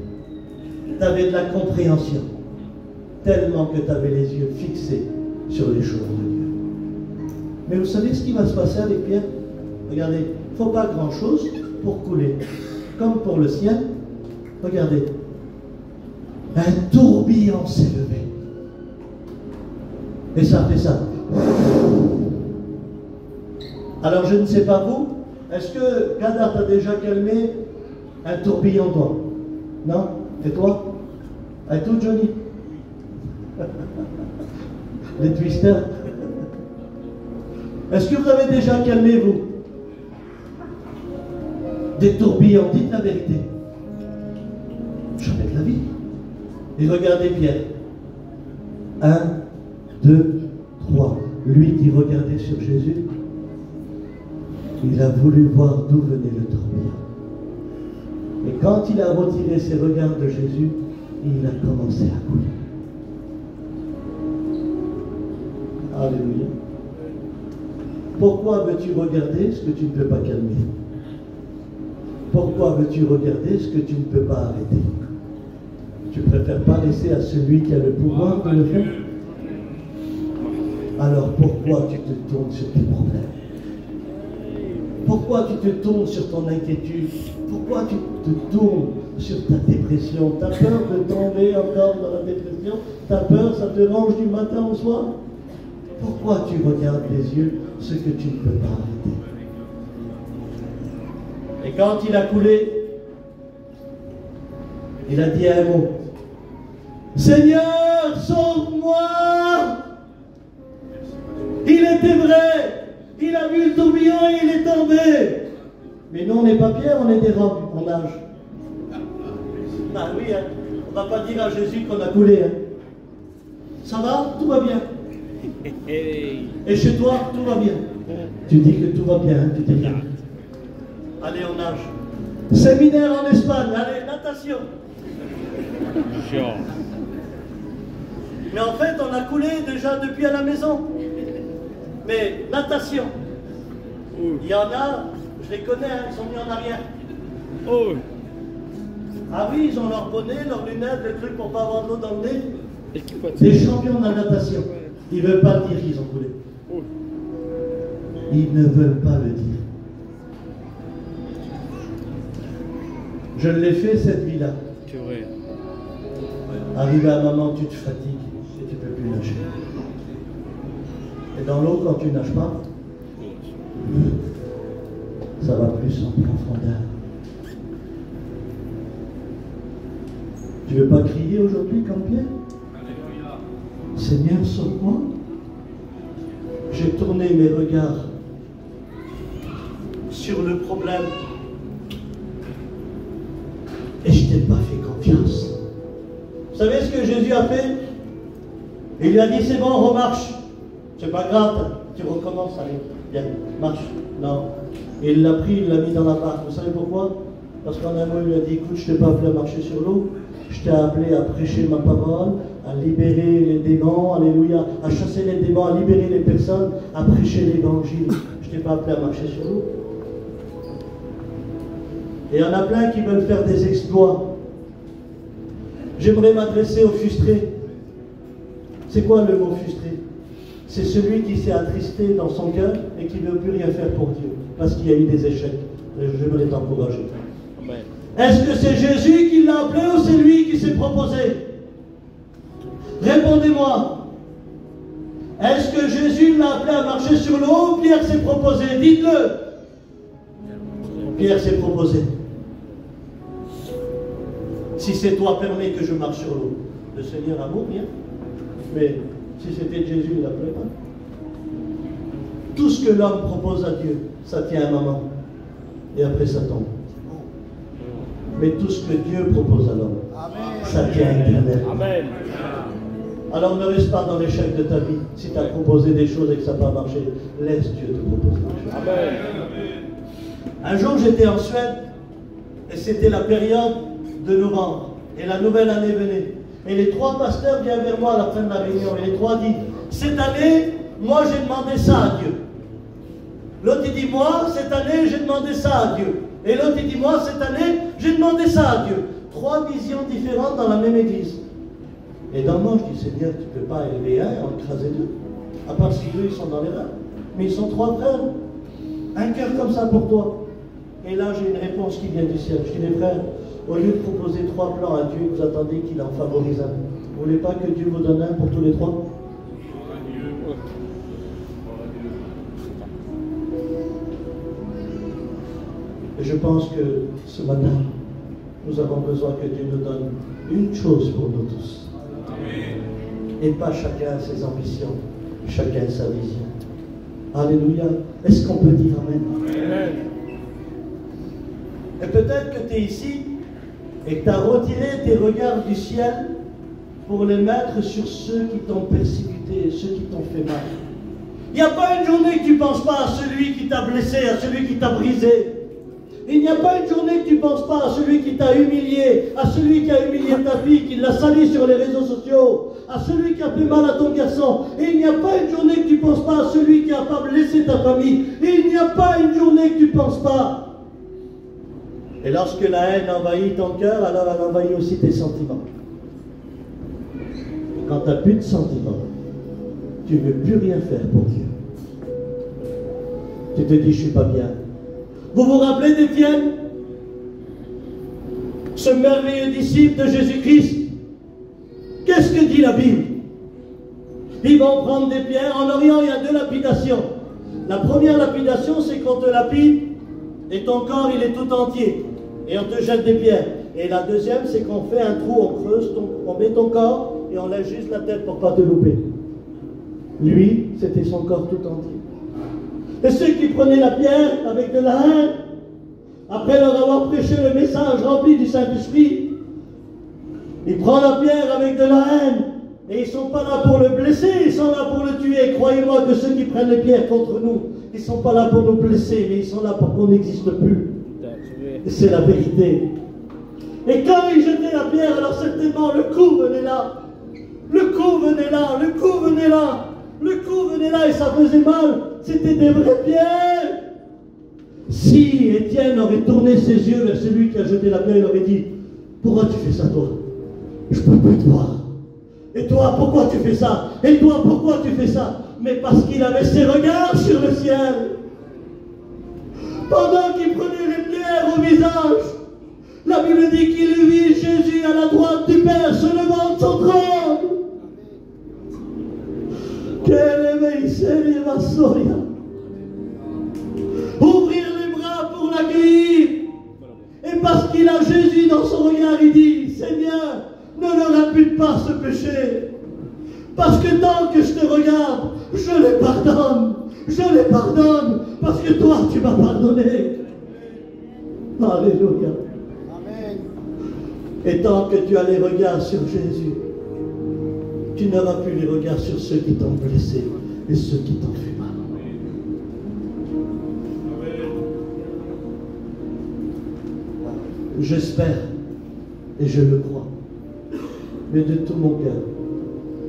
Tu avais de la compréhension, tellement que tu avais les yeux fixés sur les choses de Dieu. Mais vous savez ce qui va se passer avec Pierre? Regardez, il ne faut pas grand-chose pour couler. Comme pour le ciel, regardez, un tourbillon s'est levé. Et ça fait ça. Alors je ne sais pas vous, est-ce que Gadar t'a déjà calmé un tourbillon toi? Non? Et toi? Et tout, Johnny? Les twisters? Est-ce que vous avez déjà calmé, vous, des tourbillons? Dites la vérité. Jamais de la vie. Et regardez Pierre. 1, 2, 3. Lui qui regardait sur Jésus, il a voulu voir d'où venait le tourbillon. Et quand il a retiré ses regards de Jésus, il a commencé à couler. Alléluia. Pourquoi veux-tu regarder ce que tu ne peux pas calmer? Pourquoi veux-tu regarder ce que tu ne peux pas arrêter? Tu préfères pas laisser à celui qui a le pouvoir de le faire? Alors pourquoi tu te tournes sur tes problèmes? Pourquoi tu te tournes sur ton inquiétude? Pourquoi tu te tournes sur ta dépression? Tu as peur de tomber encore dans la dépression? Tu as peur, ça te ronge du matin au soir? Pourquoi tu regardes les yeux ce que tu ne peux pas arrêter? Et quand il a coulé, il a dit un mot. Seigneur, sauve-moi! Il était vrai, il a vu le tourbillon et il est tombé. Mais nous, on n'est pas Pierre, on est des robes, on nage. Ah oui, hein. On ne va pas dire à Jésus qu'on a coulé. Hein. Ça va? Tout va bien. Et chez toi, tout va bien. Tu dis que tout va bien, hein, tu dis bien. Allez, on nage. Séminaire en Espagne, allez, natation. Mais en fait, on a coulé déjà depuis à la maison. Mais natation. Il y en a, je les connais, hein, ils sont mis en arrière. Oh. Ah oui, ils ont leur bonnet, leurs lunettes, les trucs pour pas avoir de l'eau dans le nez. Des champions de la natation. Ils ne veulent pas le dire qu'ils ont coulé. Oh. Ils ne veulent pas le dire. Je l'ai fait cette vie-là. C'est vrai. Arrivé à un moment, tu te fatigues et tu ne peux plus nager. Et dans l'eau, quand tu ne nages pas, ça va plus en profondeur. Tu ne veux pas crier aujourd'hui comme Pierre? Seigneur, sauve-moi. J'ai tourné mes regards sur le problème et je ne t'ai pas fait confiance. Vous savez ce que Jésus a fait? Il lui a dit, c'est bon, remarche. C'est pas grave, tu recommences, allez, viens, marche. Non. Et il l'a pris, il l'a mis dans la barque. Vous savez pourquoi? Parce qu'en un mot, il lui a dit, écoute, je t'ai pas appelé à marcher sur l'eau, Je t'ai appelé à prêcher ma parole, à libérer les démons, alléluia, à chasser les démons, à libérer les personnes, à prêcher l'évangile. Je ne t'ai pas appelé à marcher sur l'eau. Et il y en a plein qui veulent faire des exploits. J'aimerais m'adresser aux frustrés. C'est quoi le mot frustré? C'est celui qui s'est attristé dans son cœur et qui ne veut plus rien faire pour Dieu, parce qu'il y a eu des échecs. J'aimerais t'encourager. Est-ce que c'est Jésus qui l'a appelé ou c'est lui qui s'est proposé? Répondez-moi. Est-ce que Jésus l'a appelé à marcher sur l'eau ou Pierre s'est proposé? Dites-le. Pierre s'est proposé. Si c'est toi, permets que je marche sur l'eau. Le Seigneur amour, bien. Mais si c'était Jésus, il ne l'appelait pas. Tout ce que l'homme propose à Dieu, ça tient un moment. Et après, ça tombe. Mais tout ce que Dieu propose à l'homme, ça tient éternellement. Amen. Alors ne reste pas dans l'échec de ta vie. Si tu as proposé des choses et que ça n'a pas marché, laisse Dieu te proposer des choses. Amen. Un jour, j'étais en Suède et c'était la période de novembre. Et la nouvelle année venait. Et les trois pasteurs viennent vers moi à la fin de la réunion. Et les trois disent, cette année, moi j'ai demandé ça à Dieu. L'autre il dit, moi, cette année, j'ai demandé ça à Dieu. Et l'autre il dit, moi, cette année, j'ai demandé ça à Dieu. Trois visions différentes dans la même église. Et dans moi, je dis, Seigneur, tu ne peux pas élever un et en écraser deux. À part si eux, ils sont dans les reins. Mais ils sont trois frères. Un cœur comme ça pour toi. Et là, j'ai une réponse qui vient du ciel. Je dis, mes frères, au lieu de proposer trois plans à Dieu, vous attendez qu'il en favorise un. Vous ne voulez pas que Dieu vous donne un pour tous les trois? Et je pense que ce matin, nous avons besoin que Dieu nous donne une chose pour nous tous. Et pas chacun ses ambitions, chacun sa vision. Alléluia. Est-ce qu'on peut dire Amen? Amen. Et peut-être que tu es ici et que tu as retiré tes regards du ciel pour les mettre sur ceux qui t'ont persécuté, ceux qui t'ont fait mal. Il n'y a pas une journée que tu ne penses pas à celui qui t'a blessé, à celui qui t'a brisé. Il n'y a pas une journée que tu ne penses pas à celui qui t'a humilié, à celui qui a humilié ta fille, qui l'a sali sur les réseaux sociaux, à celui qui a fait mal à ton garçon. Et il n'y a pas une journée que tu ne penses pas à celui qui n'a pas blessé ta famille. Et il n'y a pas une journée que tu ne penses pas. Et lorsque la haine envahit ton cœur, alors elle envahit aussi tes sentiments. Et quand tu n'as plus de sentiments, tu ne veux plus rien faire pour Dieu. Tu te dis, je ne suis pas bien. Vous vous rappelez d'Étienne, ce merveilleux disciple de Jésus-Christ? Qu'est-ce que dit la Bible? Ils vont prendre des pierres. En Orient, il y a deux lapidations. La première lapidation, c'est qu'on te lapide et ton corps, il est tout entier. Et on te jette des pierres. Et la deuxième, c'est qu'on fait un trou, on creuse, on met ton corps et on lève juste la tête pour ne pas te louper. Lui, c'était son corps tout entier. Et ceux qui prenaient la pierre avec de la haine, après leur avoir prêché le message rempli du Saint-Esprit, ils prennent la pierre avec de la haine, et ils ne sont pas là pour le blesser, ils sont là pour le tuer. Croyez-moi que ceux qui prennent les pierres contre nous, ils ne sont pas là pour nous blesser, mais ils sont là pour qu'on n'existe plus. Et c'est la vérité. Et quand ils jetaient la pierre, alors certainement le coup venait là. Le coup venait là, le coup venait là. Le coup venait là et ça faisait mal. C'était des vraies pierres. Si Étienne aurait tourné ses yeux vers celui qui a jeté la pierre, il aurait dit, pourquoi tu fais ça toi? Je ne peux plus te voir. Et toi, pourquoi tu fais ça? Et toi, pourquoi tu fais ça? Mais parce qu'il avait ses regards sur le ciel. Pendant qu'il prenait les pierres au visage, la Bible dit qu'il vit Jésus à la droite du Père se levant de son trône. Ouvrir les bras pour l'accueillir. Et parce qu'il a Jésus dans son regard, il dit, Seigneur, ne leur impute pas ce péché. Parce que tant que je te regarde, je les pardonne. Je les pardonne parce que toi, tu m'as pardonné. Alléluia. Amen. Et tant que tu as les regards sur Jésus, tu n'auras plus les regards sur ceux qui t'ont blessé et ceux qui t'ont fait mal. J'espère et je le crois mais de tout mon cœur.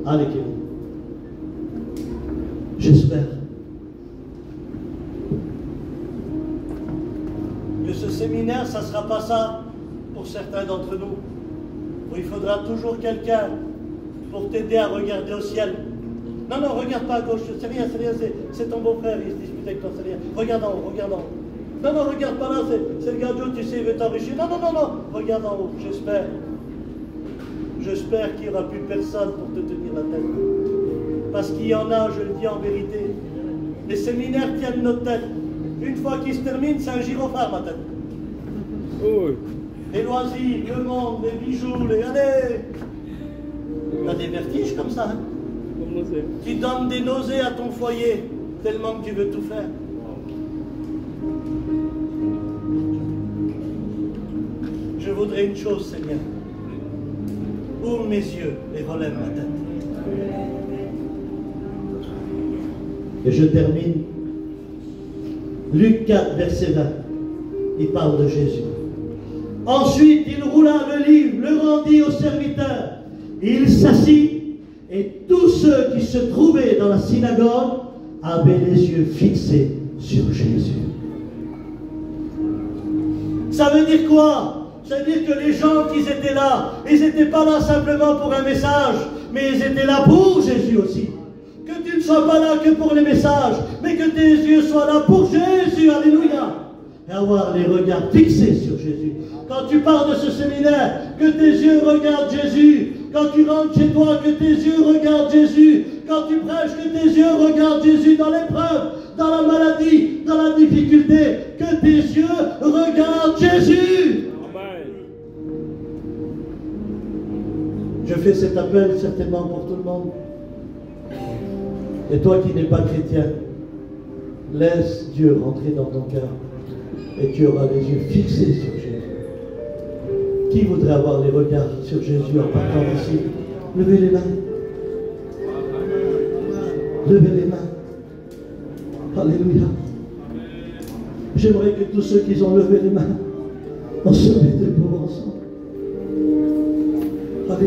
Allez, Kevin. J'espère que ce séminaire, ça ne sera pas ça pour certains d'entre nous. Où il faudra toujours quelqu'un pour t'aider à regarder au ciel. Non, non, regarde pas à gauche, c'est rien, c'est ton beau-frère, il se dispute avec toi, c'est rien. Regarde en haut, regarde en haut. Non, non, regarde pas là, c'est le gars de haut, tu sais, il veut t'enrichir. Non, non, non, non, regarde en haut, j'espère. J'espère qu'il n'y aura plus personne pour te tenir la tête. Parce qu'il y en a, je le dis en vérité. Les séminaires tiennent nos têtes. Une fois qu'ils se terminent, c'est un gyrophare, ma tête. Oh. Les loisirs, le monde, les bijoux, les... Allez! T'as des vertiges comme ça, hein? Qui donnent des nausées à ton foyer, tellement que tu veux tout faire. Je voudrais une chose, Seigneur. Ouvre mes yeux et relève ma tête. Et je termine. Luc 4, verset 20. Il parle de Jésus. Ensuite, il roula le livre, le rendit au serviteur. Il s'assit, et tous ceux qui se trouvaient dans la synagogue avaient les yeux fixés sur Jésus. Ça veut dire quoi? Ça veut dire que les gens qui étaient là, ils n'étaient pas là simplement pour un message, mais ils étaient là pour Jésus aussi. Que tu ne sois pas là que pour les messages, mais que tes yeux soient là pour Jésus. Alléluia. Et avoir les regards fixés sur Jésus. Quand tu pars de ce séminaire, que tes yeux regardent Jésus. Quand tu rentres chez toi, que tes yeux regardent Jésus. Quand tu prêches, que tes yeux regardent Jésus dans l'épreuve, dans la maladie, dans la difficulté. Que tes yeux regardent Jésus. Amen. Je fais cet appel certainement pour tout le monde. Et toi qui n'es pas chrétien, laisse Dieu rentrer dans ton cœur. Et tu auras les yeux fixés sur Jésus. Qui voudrait avoir les regards sur Jésus en partant d'ici? Levez les mains. Levez les mains. Alléluia. J'aimerais que tous ceux qui ont levé les mains, on se mette debout ensemble.